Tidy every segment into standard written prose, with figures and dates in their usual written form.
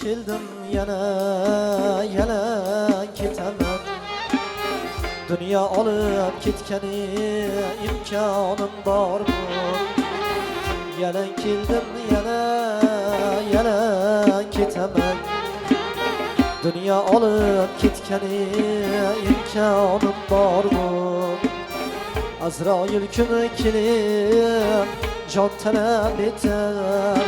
keldim yana ketaman. Dünya olib ketgani imkonim bormi? Yalan keldim yana ketaman. Dünya olib ketgani imkonim bormi? Azroil kuni kelib jon talab etar.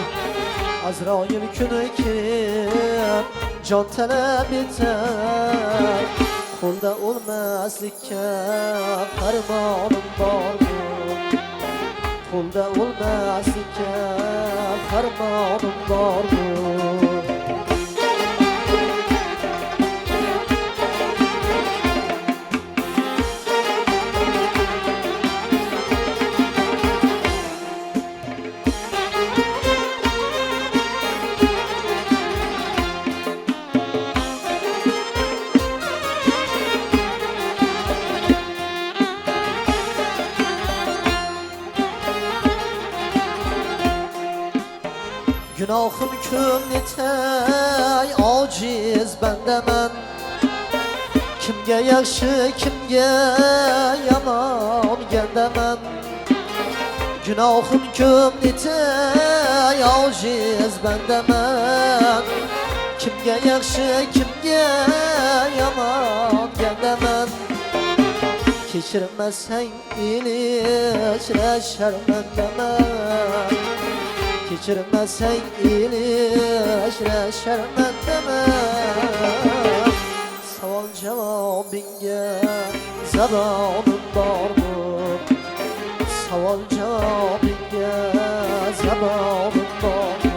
Azroil kuni kelib jon talab etar. Qo'lda o'lmaslikka farmonim bormi? Qo'lda o'lmaslikka farmonim bormi? Günahım ko'p netay ojiz bandaman. Kimga yaxshi kimga yomon gandaman. Günahım ko'p netay ojiz bandaman. Kimga yaxshi kimga yomon gandaman. Kechirmasang ilishra sharmandaman. Kechirmasang ilishra sharmandaman. Savol javobingga zabonim bormi? Savol javobingga zabonim bormi?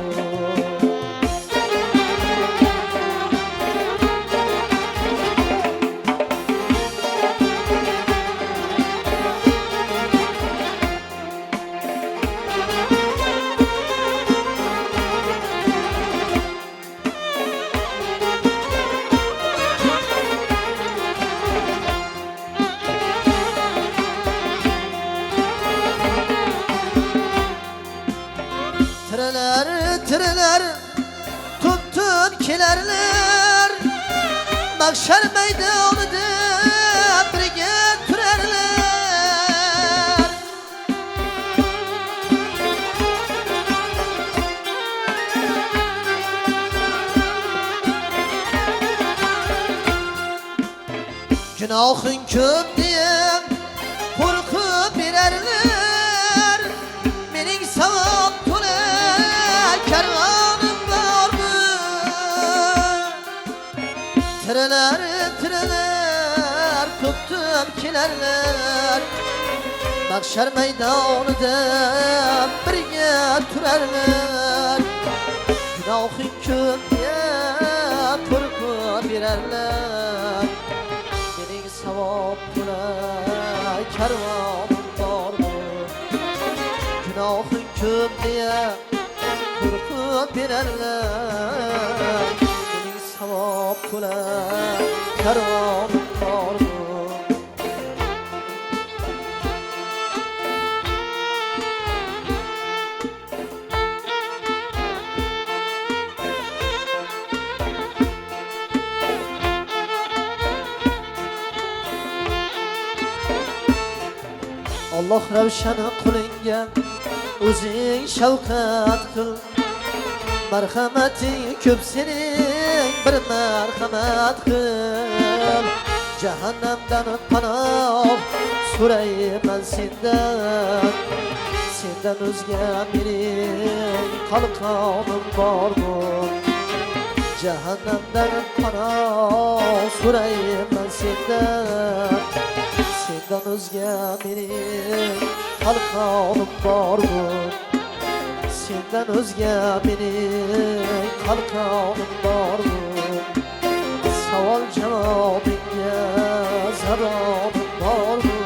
Tiriler tuttun kelerler. Mahşer meydanıda birge türerler. Günahın köp diye korkup birerler. Mening savab kervanım vardı. Tireler tuttum kilerler. Mahşer meydanıda birge türerler. Günahın köp diye korkup birerler. Mening savab kervanım vardı. Günahın köp diye korkup birerler. Mening savab to'la karvonim bormi? Allah ravshan qo'lingga o'zing shafqat qil. Marhamating ko'p sening bir marhamat qil. Jahannamdan panoh so'rayman sendan. Sendan o'zga mening qalqonim bormi? Jahannamdan panoh so'rayman sendan. Sendan o'zga mening qalqonim bormi? Sendan o'zga mening qalqonim bormi? Savol javobingga zabobim bormi?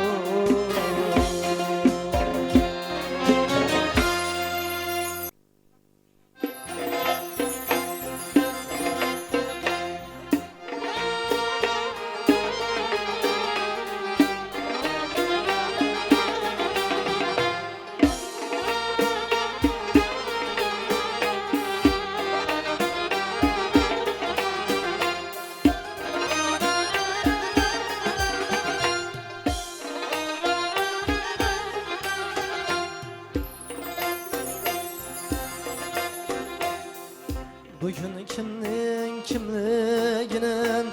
Bugün kimning kimliginin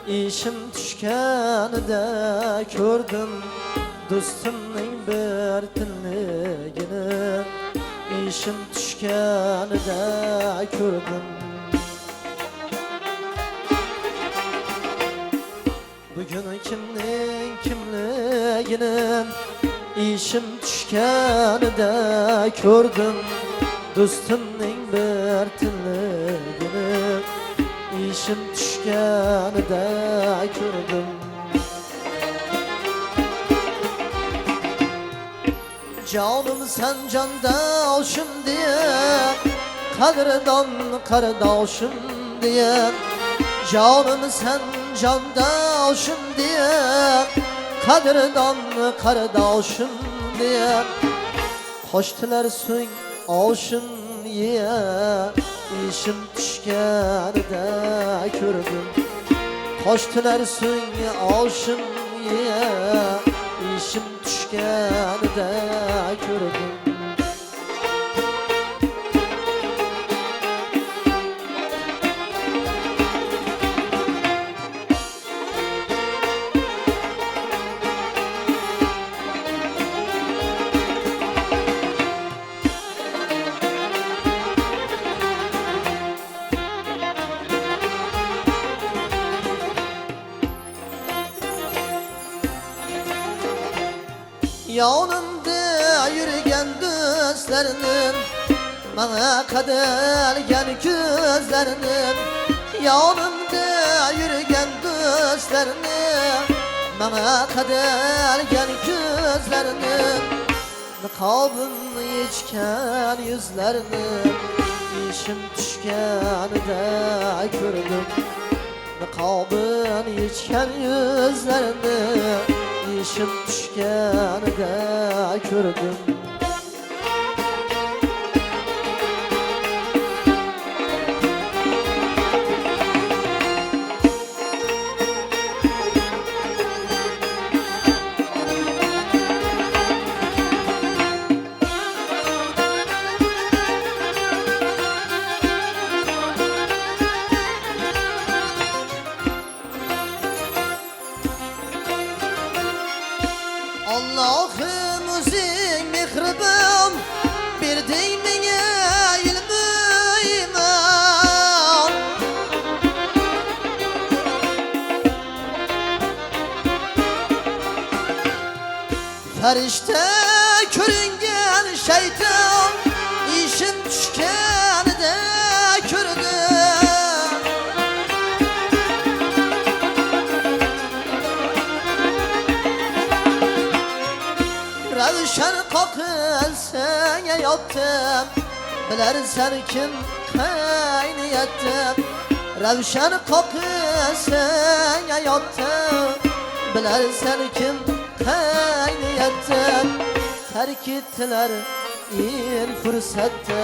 işim düşkänide gördüm. Dostumning bir tinligini işim düşkänide gördüm. Bugün kimning kimliginin işim düşkänide gördüm. Dostumning bir tinligini işim düşkänide gördüm. Canım sen candaşım diye, kadırdan kardeşim diye. Canım sen candaşım diye, kadırdan kardeşim diye. Koştular so'ng oshim ye, işim düşkänide gördüm. Koştular so'ng oshim ye, işim düşkänide gördüm. Yanımda yürüyen dostlarının, bana kadalgan gözlerinin. Yanımda yürüyen dostlarının, bana kadalgan gözlerinin. Niqobini yechgan yüzlerinin işim düşkänide gördüm. Niqobini yechgan yüzlerinin işim düşkänide gördüm. Allah'ım o'zing mehribon, berding menga ilm iymon. Farishta ko'ringan shayton, ishim tushganida ko'rdim. Ravshan qoqilsang yotdim, bilarsan kim qayniyatdim. Ravshan qoqilsang yotdim, bilarsan kim qayniyatdim. Tark etdilar el fursatda,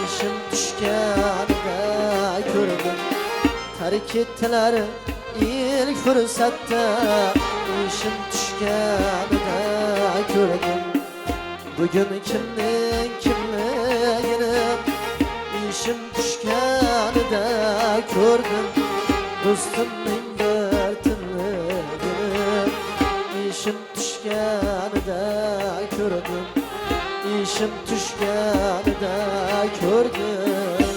ishim tushganida ko'rdim. Tark etdilar el fursatda, ishim tushganida gördüm. Bugün kimning kimligini işim düşkänide gördüm. Dostumning bir tinligini işim düşkänide gördüm. İşim düşkänide gördüm.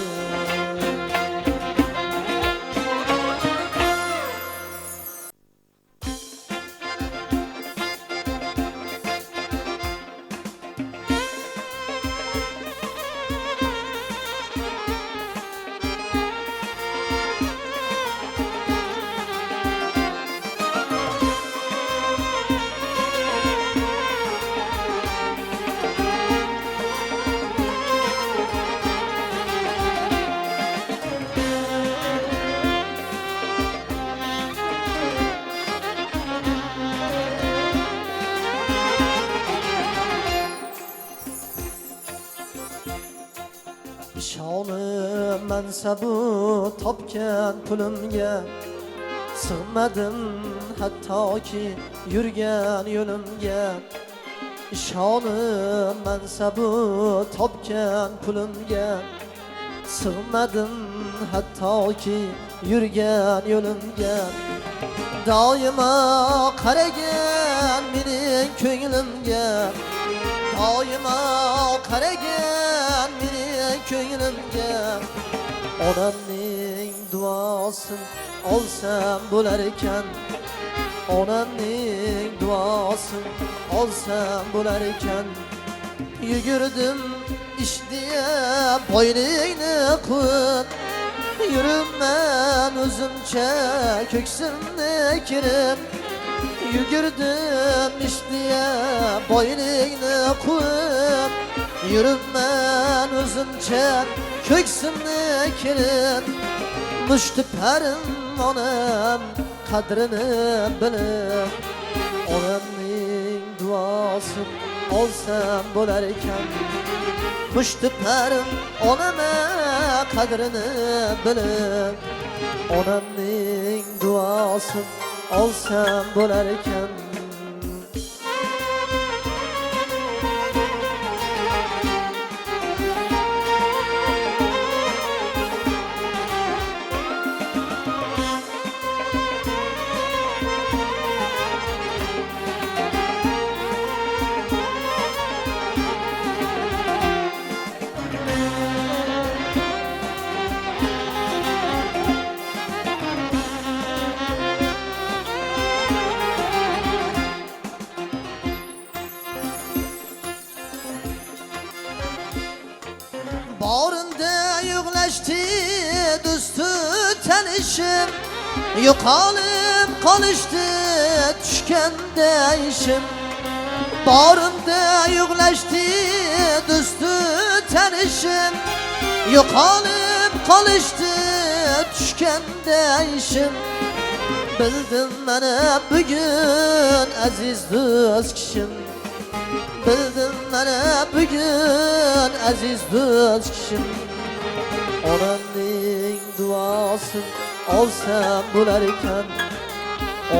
Shoni mansabu topgan pulimga sig'madim hattoki yurgan yo'limga. Shoni mansabu topgan pulimga sig'madim hattoki yurgan yo'limga. Doimo qaragan mening ko'nglimga, doimo qaragan mening ko'nglimga. Onamning duosin olsam bo'lar ekan, onamning duosin olsam bo'lar ekan. Yugurdim ishdiya boyningni qut, yuribman o'zimcha ko'ksimni kirib. Yugurdim ishdiya boyningni qut, yuribman o'zimcha ko'ksimni kirib. Mushti parim onam qadrini bilib, onamning duosin olsam bo'lar ekan. Mushti parim onama qadrini bilib, onamning duosin olsam bo'lar ekan. Bağrında yığlaştı dostu tanışım, yo'qolib qolishdi tushganda ishim. Bağrımda yığlaştı dostu tanışım, yo'qolib qolishdi tushganda ishim. Bildim mana bugun aziz do'st kishim, bildim mana bugun aziz do'st kishim. Onamning duosin olsam bo'lar ekan,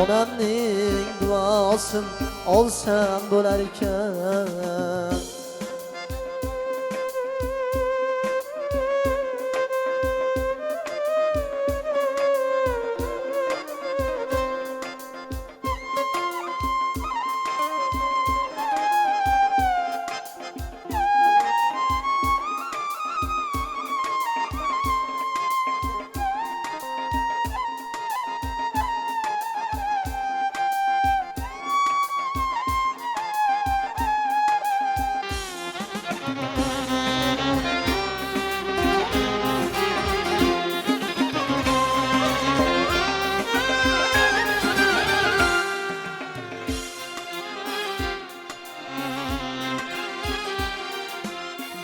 onamning duosin olsam bo'lar ekan.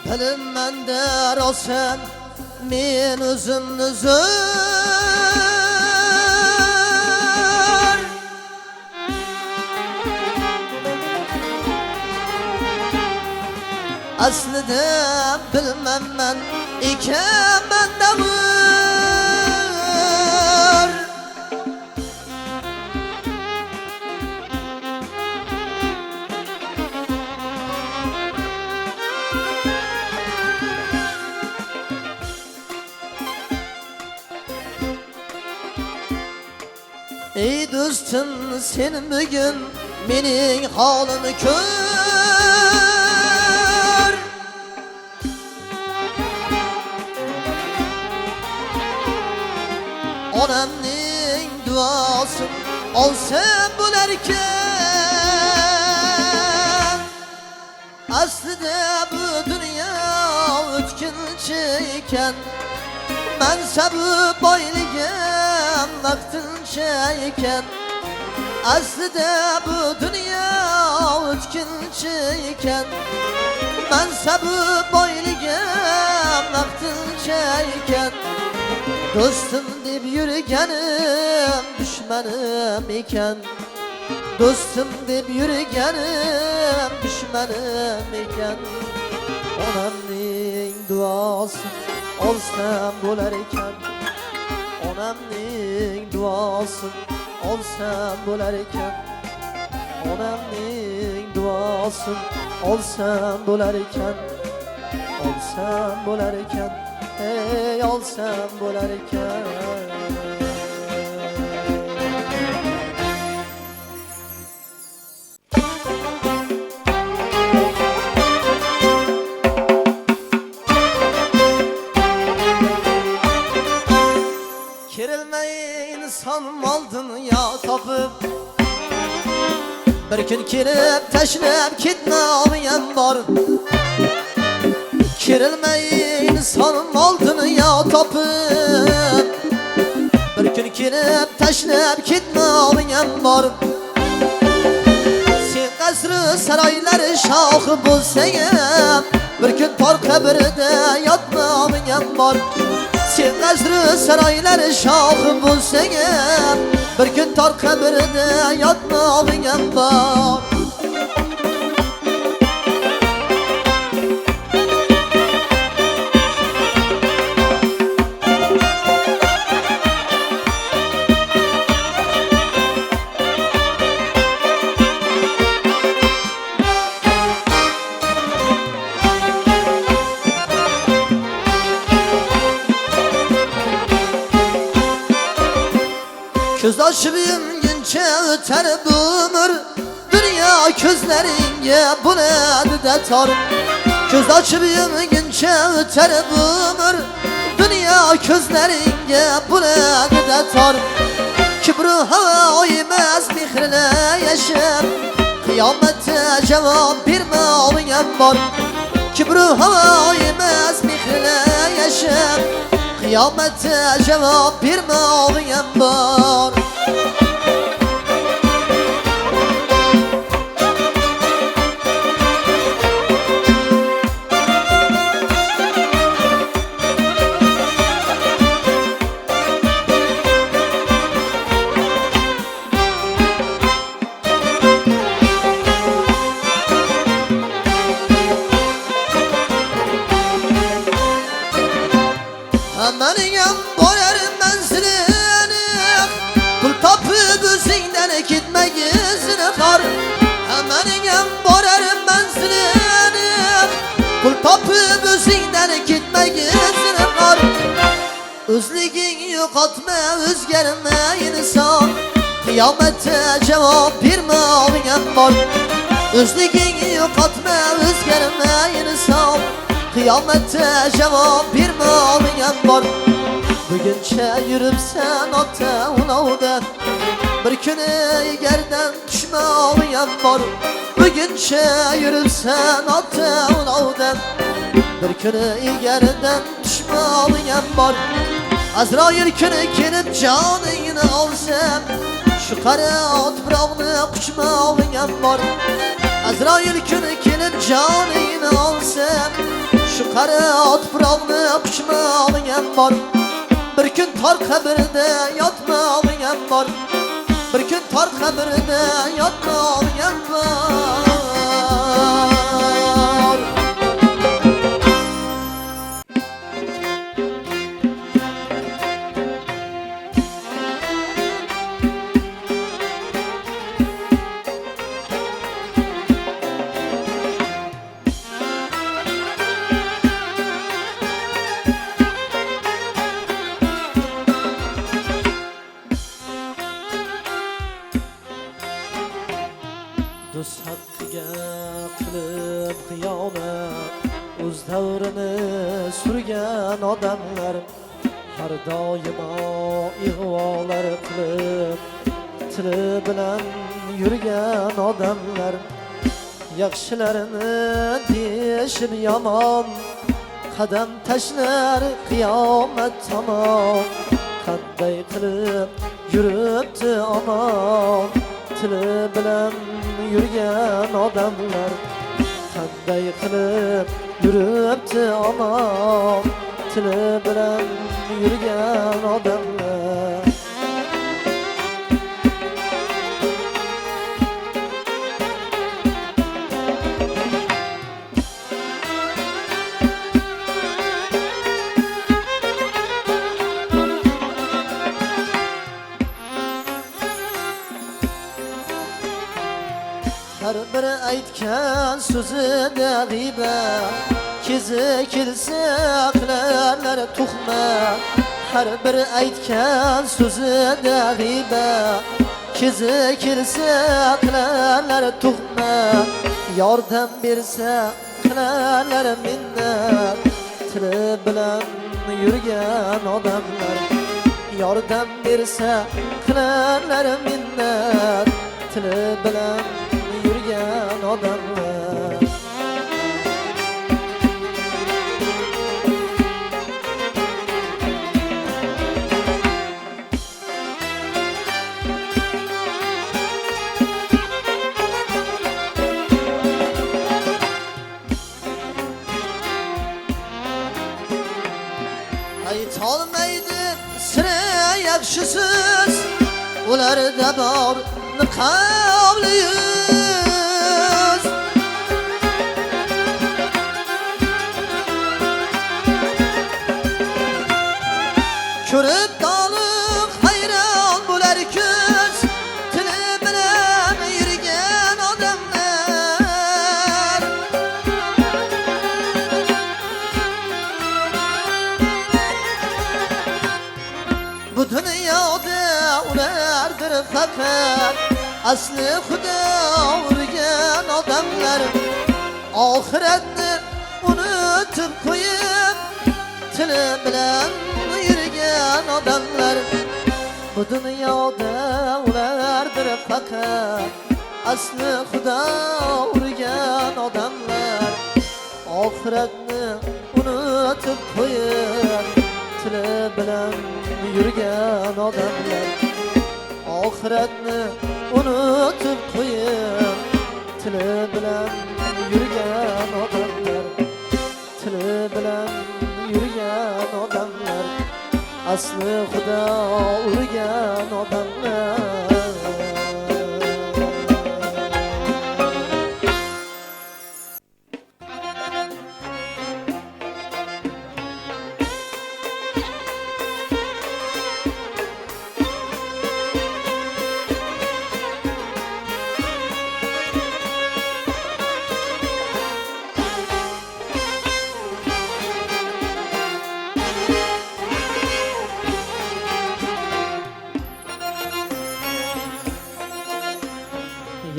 Bilinmanda rosan men o'zimni zo'r, aslida bilmayman ekan menda bir. Ey do'stim sen bugun mening holimni ko'r, onamning duosin olsam bo'lar ekan. Aslida bu dunyo o'tkinchi ekan, mansabi boyligim vaqtincha ekan. Aslida bu dunyo o'tkinchi ekan, mansabi boyligim vaqtincha ekan. Do'stim deb yurganim dushmanim ekan, do'stim deb yurganim dushmanim ekan. Onamning duosin olsam bo'lar ekan, onamning duosin olsam bo'lar ekan, onamning duosin olsam bo'lar ekan, olsam bo'lar ekan, ey olsam bo'lar ekan. Kerilmey inson oldin ya topib, bir kun kelib tashlab ketmoqim bor. Kerilmey inson oldin ya topib, bir kun kelib tashlab ketmoqim bor. Sen qasri saroylar shohi bo'lsang ham, bir kun tor qabrida yotmoqim bor. Sen qasri saroylar shohi bo'lsang ham, bir kun tor qabrida yotmoqim bor. Ko'z ochib yumguncha o'tar bu umr, dunyo ko'zlaringga bo'ladi-da tor. Ko'z ochib yumguncha o'tar bu umr, dunyo ko'zlaringga bo'ladi-da tor. Kibru havo emas mehrla yashab, qiyomatda javob bermoqim bor. Kibru havo emas mehrla yashab, qiyomatda javob bermoqim bor. Amaniyam borar manzilini, pul topib o'zingdan ketmagin xor. Amaniyam borar manzilini, pul topib o'zingdan ketmagin xor. O'zliging yo'qotma, o'zgarma inson, qiyomatda javob bermoqim bor. O'zliging yo'qotma, o'zgarma inson, qiyomatda javob bermoqim bor. Buguncha yuribsan ota ulovda, bir kuni egardan tushmoqim bor. Buguncha yuribsan ota ulovda, bir kuni egardan tushmoqim bor. Azroil kuni kelib joningni olsam, shu qora tuproqni quchmoqim bor. Azroil kuni kelib joningni olsam, shu qora tuproqni quchmoqim bor. Bir kun tor qabrida yotmoqim bor. Bir kun tor qabrida yotmoqim bor. Do'st haqqiga qilib xiyonat, o'z davrini surgan odamlar, har doimo ig'volar qilib tili bilan yurgan odamlar, yaxshilarini deyishib yomon, qadam tashlar qiyomat tomon. Qanday qilib yuribdi omon, tili bilan yurgan odamlar, qanday qilib yuribdi omon, tili bilan yurgan odamlar. Har bir aytgan so'zida g'iybat, kizi kelsa qilarlar tuhmat har bir aytgan so'zida g'iybat kizi kelsa qilarlar tuhmat yordam bersa qilarlar minnat tili bilan yurgan odamlar yordam bersa qilarlar minnat tili bilan yurgan odamlar aytolmaydi sira yaxshi so'z ularda bor niqobli yuz ko'rib toliq hayron bo'lar ko'z tili bilan yurgan odamlar bu dunyoda ulardir faqat asli xudo urgan odamlar oxiratni unutib qo'yib tili bilan yurgan odamlar bu dunyoda ulardir faqat asli xudo urgan odamlar oxiratni unutib qo'yib tili bilan yurgan odamlar oxiratni unutib qo'yib tili bilan yurgan odamlar tili bilan yurgan odamlar asli xudo urgan odamlar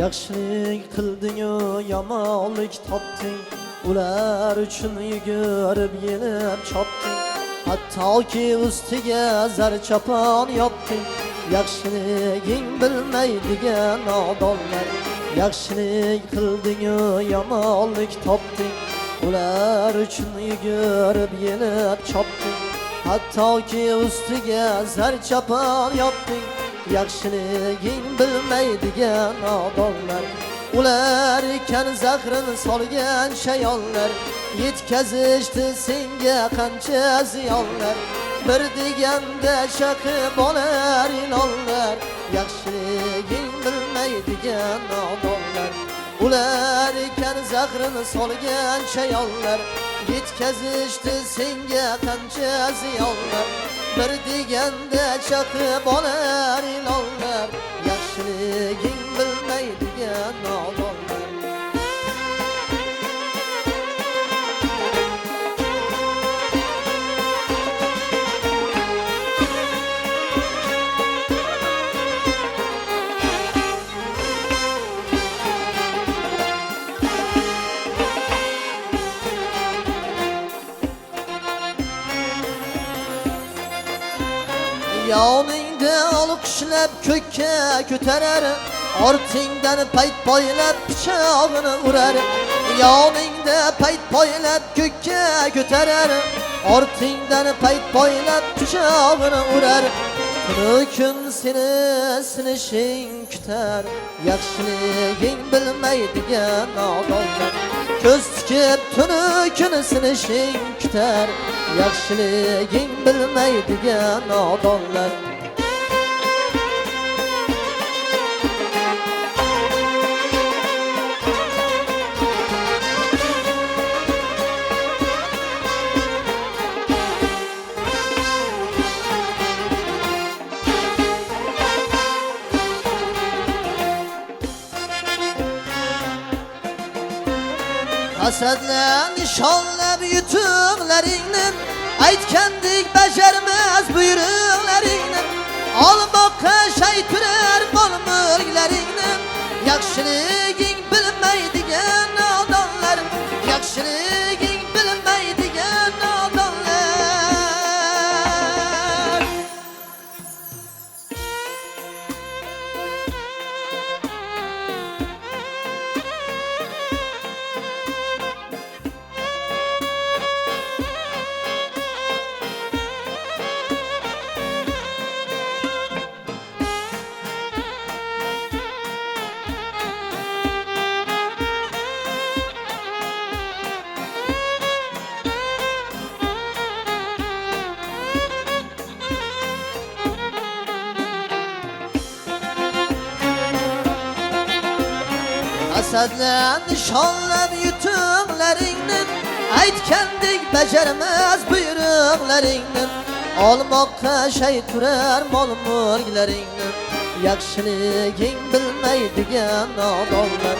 yaxshilik qildingu yomonlik topding ular uchun yugurib yelib chopding hattoki ustiga zar chapon yopding yaxshiliging bilmaydigan odamlar yaxshilik qildingu yomonlik topding ular uchun yugurib yelib chopding hattoki ustiga zar chapon yopding yaxshiliging bilmaydigan odamlar ular ekan zahrini solgan shayonlar yetkazishdi senga qancha ziyonlar bir deganda chaqib olar ilonlar yaxshiliging bilmaydigan odamlar ular ekan zahrini solgan shayonlar yetkazishdi senga qancha ziyonlar bir deganda chaqib olar ilonlar yaxshiliging bilmaydigan odamlar yoningda olqishlab ko'kka ko'tarar ortingdan payt poylab pichog'ini urar yoningda payt poylab ko'kka ko'tarar ortingdan payt poylab pichog'ini urar kunu kun seni sinishing kutar yaxshiliging bilmaydigan odamlar ko'z tikib tunu kun sinishing kutar yaxshiliging bilmaydigan odamlar hasadlar nishonlab yutuqlaringni aytgandek bajarmas buyruqlaringni olmoqqa shay turar bol mulklaringni yaxshiliging bilmaydigan nodonlar yaxshiliging bilmaydigan nodonlar hasadlan nishonlab yutuqlaringni aytgandek bajarmas buyruqlaringni olmoqqa shay turar mol mulklaringni yaxshiliging bilmaydigan nodonlar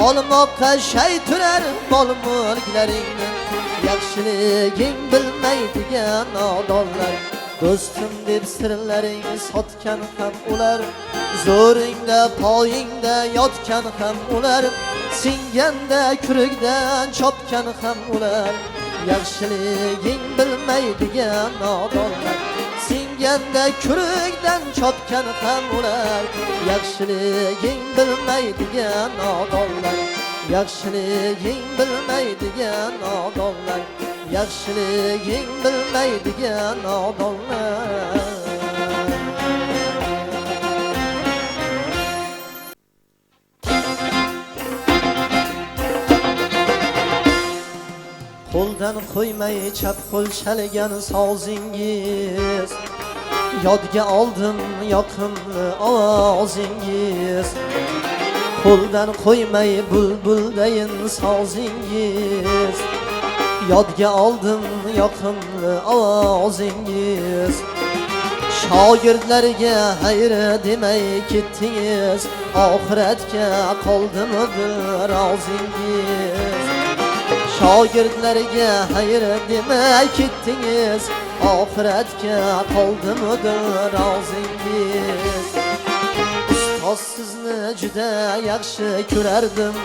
olmoqqa shay turar mol mulklaringni yaxshiliging bilmaydigan nodonlar do'stim deb sirlaring sotgan ham ular zo'ringda poyingda yotgan ham ular singanda kurikdan chopgan ham ular yaxshiliging bilmaydigan nodonlar singanda kurikdan chopgan ham ular yaxshiliging bilmaydigan nodonlar yaxshiliging bilmaydigan nodonlar yaxshiliging bilmaydigan nodonlar qo'ldan qo'ymay chap qo'l chalgan sozingiz yodga oldim yoqimli ovozingiz qo'ldan qo'ymay bulbuldayin sozingiz yodga oldim yoqimli ovozingiz shogirdlarga xayr demay ketdingiz oxiratga qoldimidi rozingiz shogirdlarga xayr demay ketdingiz oxiratga qoldimidi rozingiz ustoz sizni juda yaxshi ko'rardim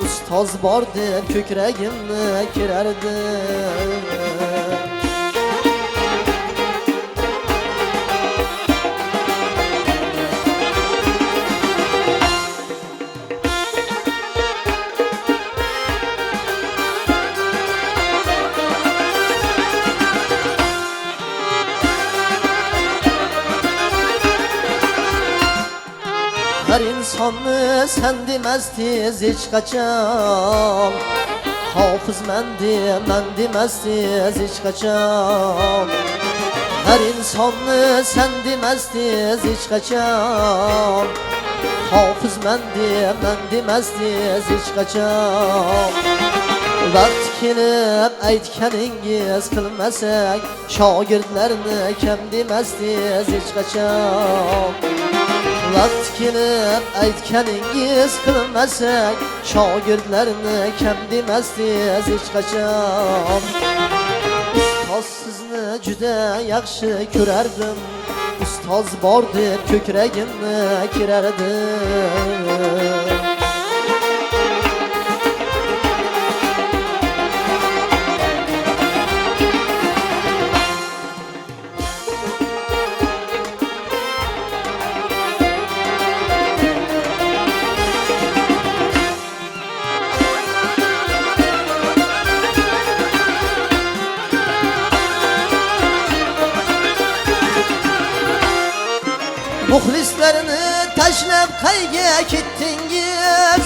ustoz bor deb ko'kragimni kerardim har insonni sen demasdiz hech qachon hofizman deman demasdiz hech qachon har insonni sen demasdiz hech qachon hofizman deman demasdiz hech qachon vaqt kelib aytganingiz qilmasak shogirdlarni kam demasdiz hech qachon vaqt kelib aytganingiz qilmasak shogirdlarni kam demasdiz hech qachon ustoz sizni juda yaxshi ko'rardim ustoz bor deb ko'kragimni kerardim muxlislarni tashlab qayga ketdingiz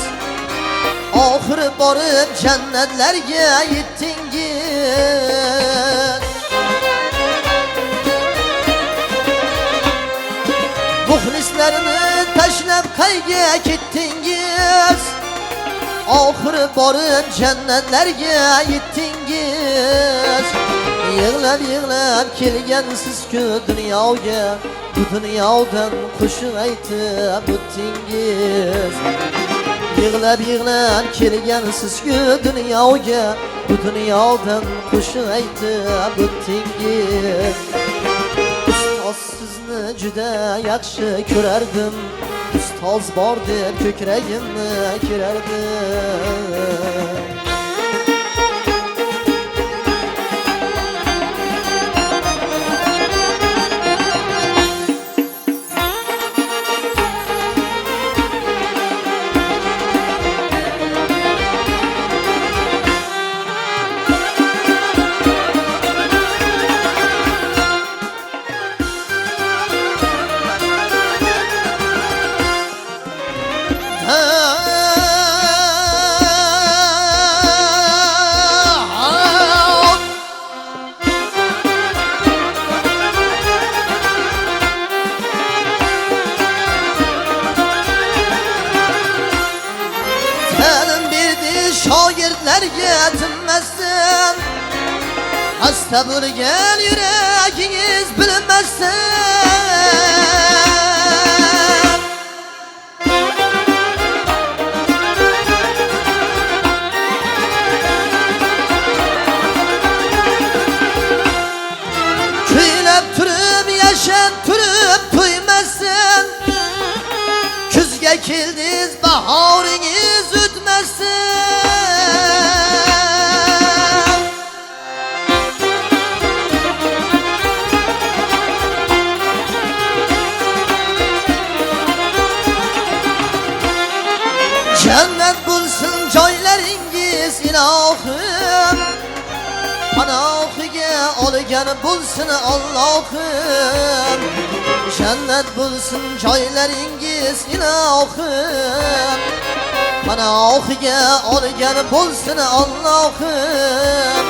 oxiri borib jannatlarga yetdingiz muxlislarni tashlab qayga ketdingiz oxiri borib jannatlarga yetdingiz yig'lab yig'lab kelgansiz-ku dunyoga bu dunyodan qo'shiq aytib o'tdingiz Yığlab yığlab kelgansiz-ku dunyoga, bu dunyodan qo'shiq aytib o'tdingiz. Ustoz sizni juda yaxshi ko'rardim, ustoz bor deb ko'kragimni kerardim. Shogirdlarga tinmasdan, hasta bo'lgan yuragingiz bilmasdan. Kuylab turib, yashab turib to'ymasdan, kuzga keldiz bahoringiz o'tmasdan. Cennet bulsun joylaringiz ilohim, panohiga olgan bulsun Allohim. Cennet bulsun joylaringiz ilohim, panohiga olgan bulsun Allohim.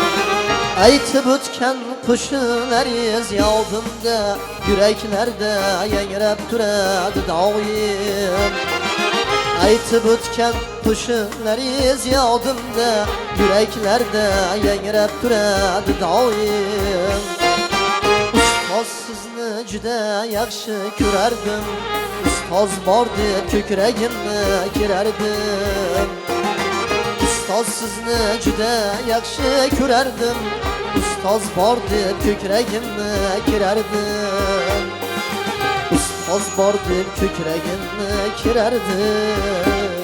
Aytib o'tgan qo'shiqlaringiz yodimda, yuraklarda yangrab turadi doim. Aytib o'tgan qo'shiqlaringiz yodimda, yuraklarda yangrab turadi doim. Ustoz sizni juda yaxshi ko'rardim, ustoz bor deb ko'kragimni kerardim. Ustoz sizni juda yaxshi ko'rardim, ustoz bor deb ko'kragimni kerardim. Ustoz bor deb ko'kragimni kerardim.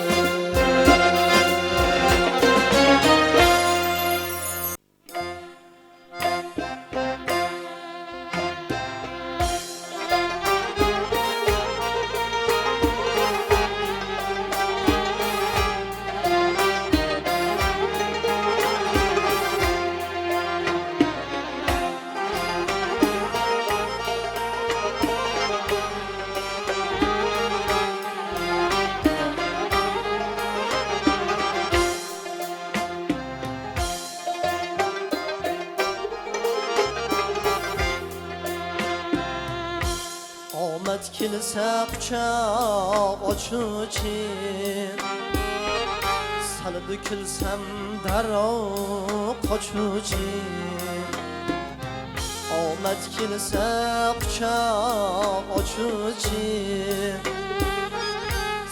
Omad kelsa quchoq ochuvchi, sal bukilsam darrov qochuvchi. Omad kelsa quchoq ochuvchi,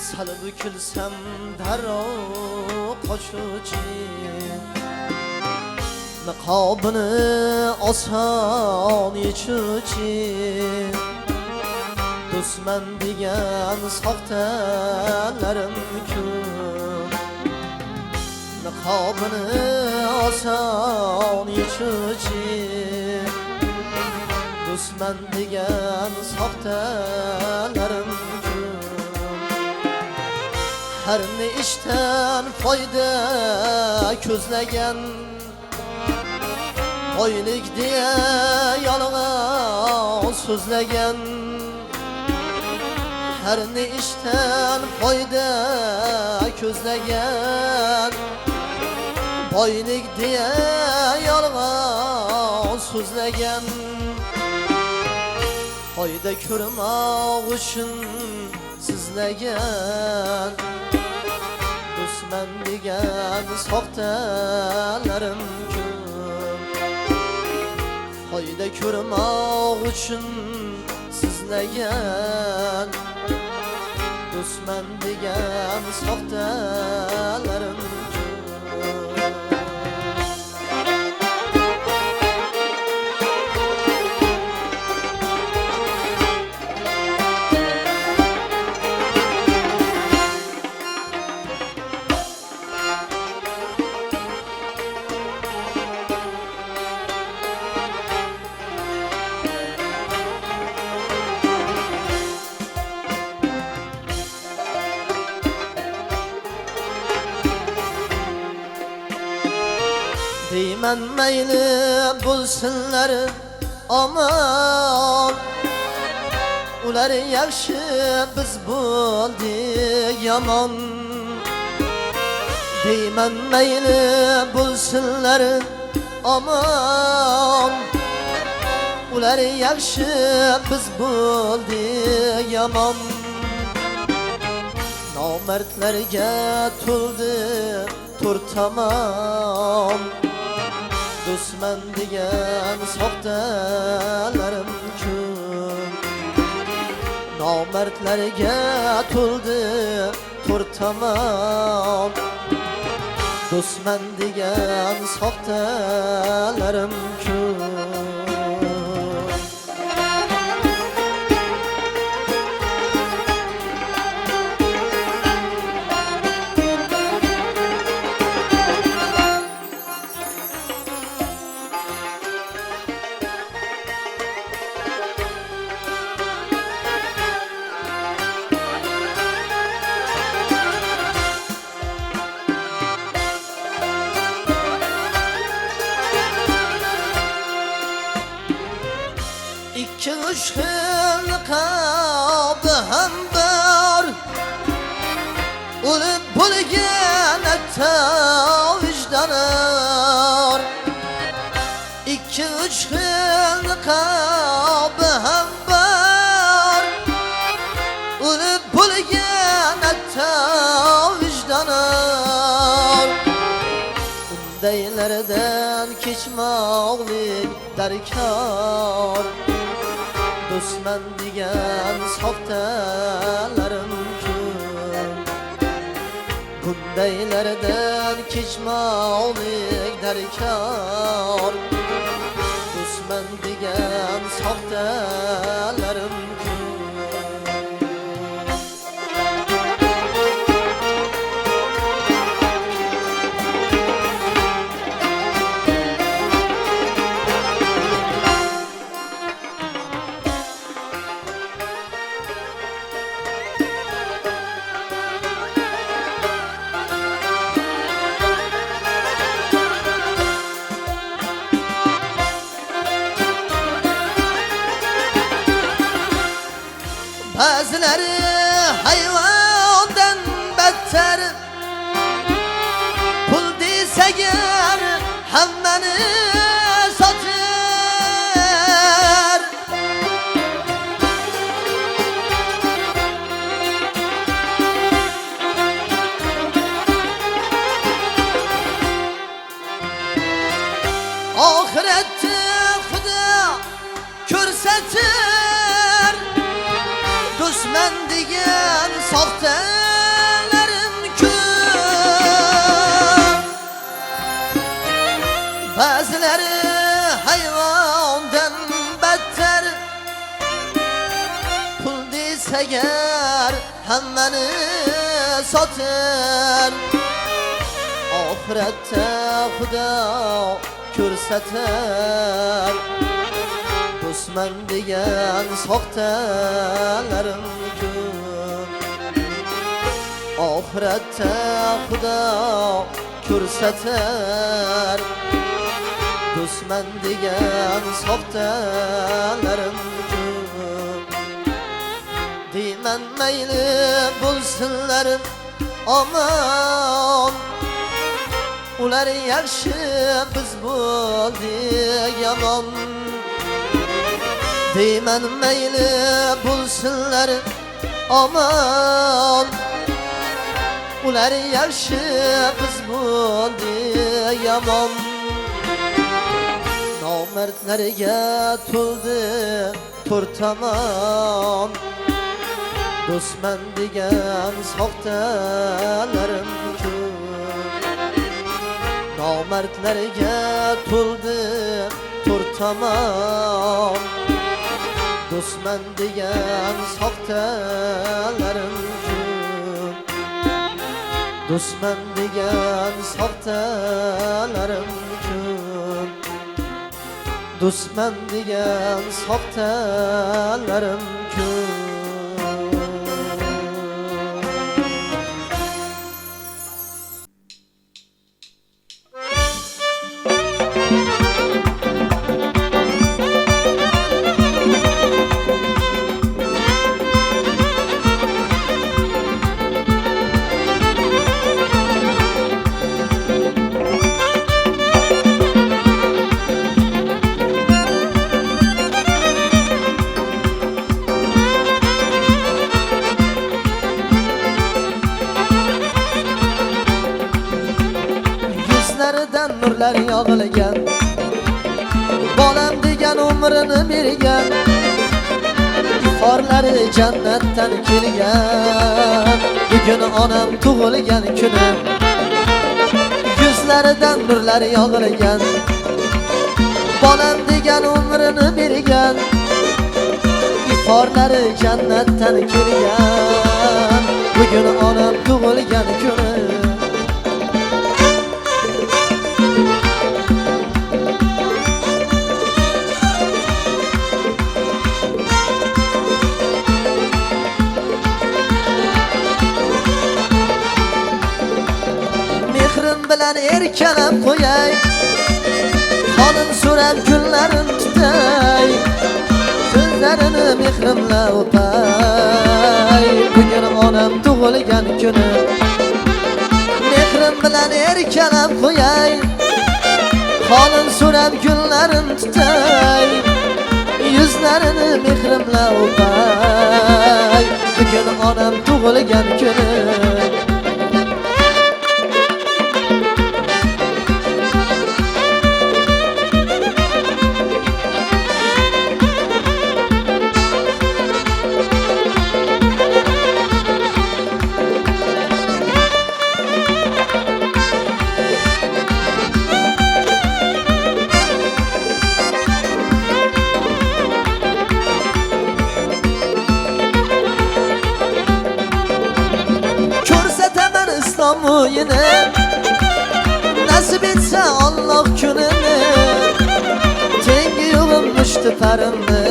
sal bukilsam darrov qochuvchi. Niqobini oson yechuvchi, do'stman degan soxtalarim ko'p. Niqobini oson yechuvchi, do'stman degan soxtalarim ko'p. Har ne ishdan foyda ko'zlagan, boylik deya yolg'on so'zlagan. Her ne ishdan foyda ko'zlagan, boylik deya yolg'on so'zlagan. Foyda ko'rmoq uchun sizlagan, do'stman degan soxtalarim ko'p. Foyda ko'rmoq uchun sizlagan, Do'stman degan soxtalarim deyman mayli bo'lsinlar aman ular yaxshi biz bo'ldik yomon deyman mayli bo'lsinlar aman ular yaxshi biz bo'ldik yomon nomardlarga to'ldi to'rt tomon Do'stman degan soxtalarim ko'p nomardlarga to'ldi to'rt tomon Do'stman degan soxtalarim ko'p İki üç xil qabı ham bor O'lib bo'lgan atta vijdonor İki üç xil qabı ham bor O'lib bo'lgan atta vijdonor Undaylardan kechmoqlik darkor Do'stman degan soxtalarim ko'p Bundaylardan kechmoqlik darkor Do'stman degan soxtalarim ko'p Bazıları hayvandan beter Pul dese ger hammani satır Ahirette Xudo ko'rsatar Do'stman degan soxtalarim ko'p Ba'zilari hayvondan battar Pul desa gar hammani sotar Oxiratda Xudo ko'rsatar Do'stman degan soxtalarim ko'p Oxiratda Xudo ko'rsatar Do'stman degan soxtalarim ko'p deyman mayli bo'lsinlar aman ular yaxshi biz bo'ldik yomon deyman mayli bo'lsinlar aman ular yaxshi biz bo'ldik yomon nomardlarga to'ldi to'rt tomon do'stman degan soxtalarim ko'p, nomardlarga to'ldi to'rt tomon. Do'stman degan soxtalarim ko'p, do'stman degan soxtalarim ko'p, do'stman degan soxtalarim ko'p. Nurlar yog'ilgan, bolam degan umrini bergan, iforlari jannatdan kelgan. Bugun onam tug'ilgan kuni, yuzlaridan nurlar yog'ilgan, bolam degan umrini bergan, iforlari jannatdan kelgan. Bugun onam tug'ilgan kuni. Bilan erkalab qo'yay, xonim so'rab kunlarim tutay, so'zlarini mehrimla o'pay. Bugun onam tug'ilgan kuni, mehrim bilan erkalab qo'yay, xonim so'rab kunlarim tutay, yuzlarini mehrimla o'pay. Bugun onam tug'ilgan kuni. O'yini nasib etsa Alloh kunini, tengi yo'g'im mushti parimni.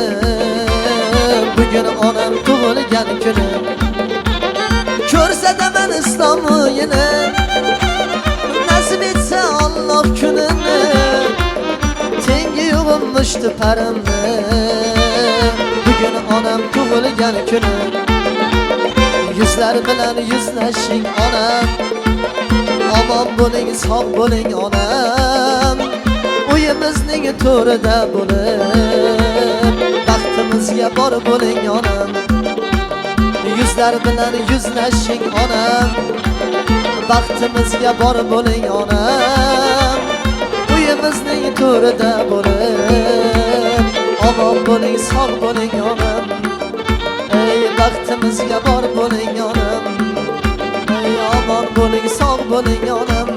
Bugun onam tug'ilgan kuni, ko'rsataman islom o'yini. Nasib etsa Alloh kunini, tengi yo'g'im mushti parimni. Bugun onam tug'ilgan kuni, yuzlar bilan yuzlashing onam, omon bo'ling, sog' bo'ling onam. Uyimizning to'rida bo'lib, baxtimizga bor bo'ling onam. Yuzlar bilan yuzlashing onam, baxtimizga bor bo'ling onam. Uyimizning to'rida bo'lib, omon bo'ling, sog' bo'ling onam. Ey baxtimizga bor bo'ling onam, ey omon bo'ling, sog' bo'ling onam.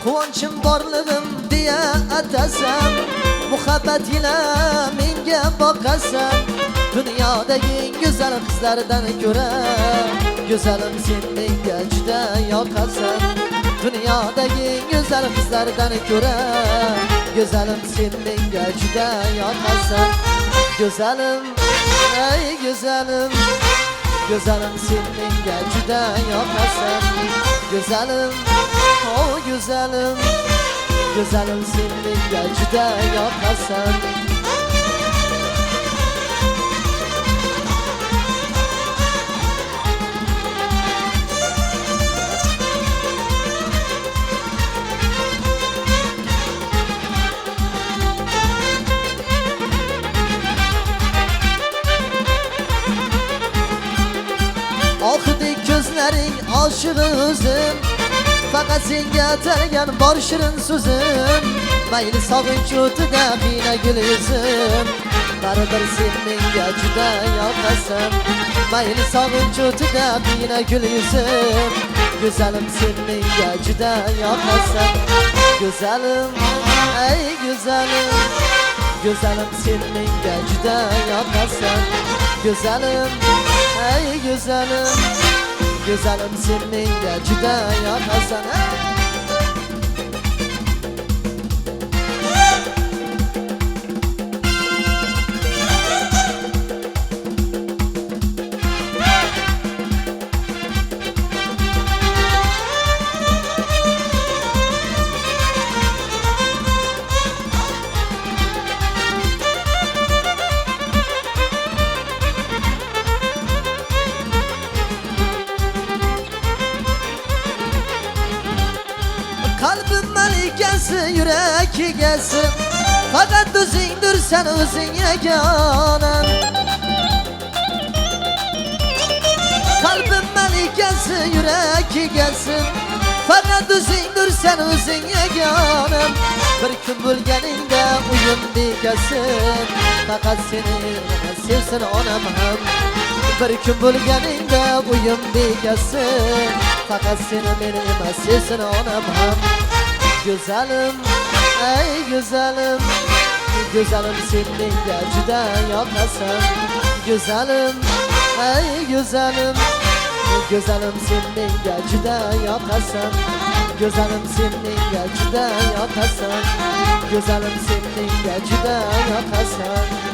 Quvonchim borlig'im deya atasan, muhabbat ila menga boqasan. Dunyodagi eng go'zal qizlardan ko'ra, go'zalim sen menga juda yoqasan. Dunyodagi eng go'zal qizlardan ko'ra, go'zalim sen menga juda yoqasan. Go'zalim, ey go'zalim, go'zalim sen menga juda yoqasan. Go'zalim, oh güzelim, güzelim sen menga juda yoqasan. günlerin aşığı özüm. Fakat senga tergen bor shirin so'zim. Mayli sog'inch o'tida bina gul yuzim. Baribir sen menga juda yoqasan. Mayli sog'inch o'tida bina gul yuzim. Go'zalim sen menga juda yoqasan. Go'zalim, ey go'zalim, go'zalim sen menga juda yoqasan. Go'zalim, ey go'zalim, go'zalim sen menga juda yoqasan. Kalbim malikası, yürek gelsin. Fakat özündür sen özün yegane. Kalbim malikası, yürek gelsin. Fakat özündür sen özün yegane. Bir kun bo'lganingda uyim begasin. Fakat seni sevsin onam ham. Bir kun bo'lganingda uyim begasin. Fakat seni meni emas sevsin onam ham. Güzelim, ey güzelim, güzelim sen menga juda yoqasan. Güzelim, ey güzelim, güzelim sen menga juda yoqasan. Güzelim sen menga juda yoqasan. Güzelim sen menga juda yoqasan.